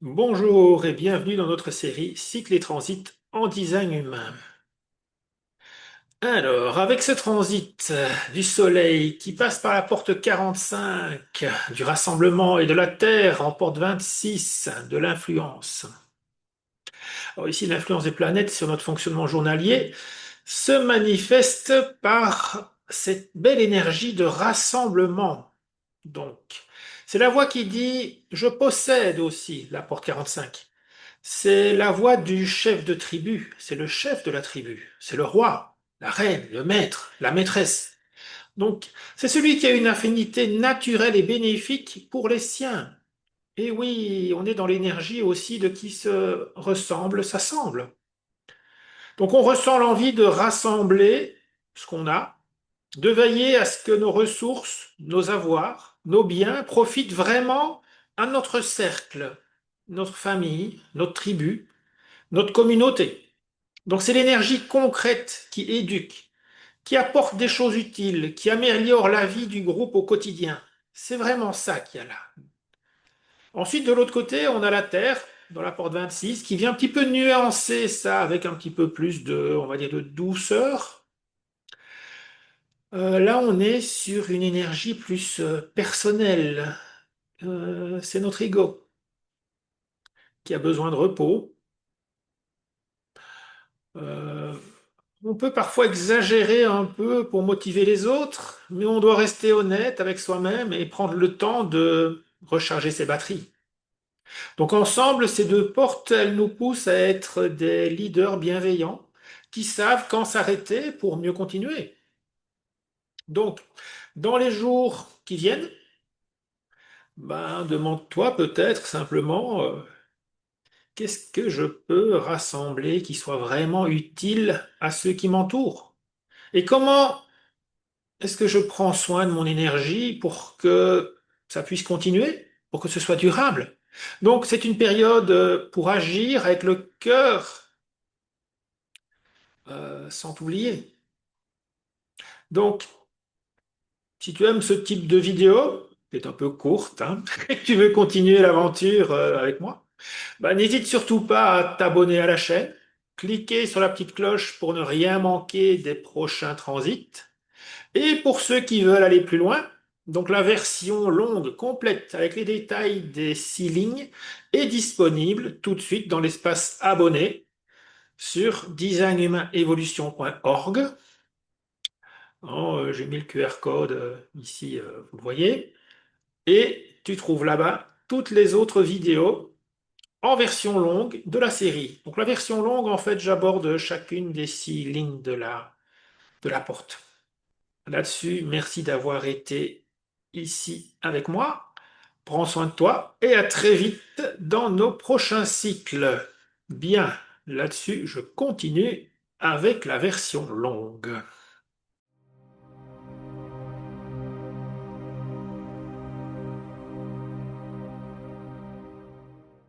Bonjour et bienvenue dans notre série Cycle et transit en design humain. Alors, avec ce transit du Soleil qui passe par la porte 45 du rassemblement et de la Terre en porte 26 de l'influence. Alors ici, l'influence des planètes sur notre fonctionnement journalier se manifeste par cette belle énergie de rassemblement. Donc, c'est la voix qui dit je possède aussi la porte 45. C'est la voix du chef de tribu, c'est le chef de la tribu, c'est le roi, la reine, le maître, la maîtresse. Donc, c'est celui qui a une affinité naturelle et bénéfique pour les siens. Et oui, on est dans l'énergie aussi de qui se ressemble, s'assemble. Donc, on ressent l'envie de rassembler ce qu'on a, de veiller à ce que nos ressources, nos avoirs, nos biens profitent vraiment à notre cercle, notre famille, notre tribu, notre communauté. Donc c'est l'énergie concrète qui éduque, qui apporte des choses utiles, qui améliore la vie du groupe au quotidien. C'est vraiment ça qu'il y a là. Ensuite, de l'autre côté, on a la Terre, dans la porte 26, qui vient un petit peu nuancer ça avec un petit peu plus de, on va dire, de douceur. Là, on est sur une énergie plus personnelle. C'est notre ego qui a besoin de repos. Euh, On peut parfois exagérer un peu pour motiver les autres, mais on doit rester honnête avec soi-même et prendre le temps de recharger ses batteries. Donc ensemble, ces deux portes, elles nous poussent à être des leaders bienveillants qui savent quand s'arrêter pour mieux continuer. Donc, dans les jours qui viennent, ben, demande-toi peut-être simplement qu'est-ce que je peux rassembler qui soit vraiment utile à ceux qui m'entourent? Et comment est-ce que je prends soin de mon énergie pour que ça puisse continuer, pour que ce soit durable? Donc, c'est une période pour agir avec le cœur, sans t'oublier. Donc, si tu aimes ce type de vidéo, c'est un peu courte, hein, et que tu veux continuer l'aventure avec moi, bah, n'hésite surtout pas à t'abonner à la chaîne, cliquer sur la petite cloche pour ne rien manquer des prochains transits. Et pour ceux qui veulent aller plus loin, donc la version longue complète avec les détails des 6 lignes est disponible tout de suite dans l'espace abonné sur designhumanevolution.org. J'ai mis le QR code ici, vous le voyez. Et tu trouves là-bas toutes les autres vidéos en version longue de la série. Donc la version longue, en fait, j'aborde chacune des 6 lignes de la porte. Là-dessus, merci d'avoir été ici avec moi. Prends soin de toi et à très vite dans nos prochains cycles. Bien, là-dessus, je continue avec la version longue.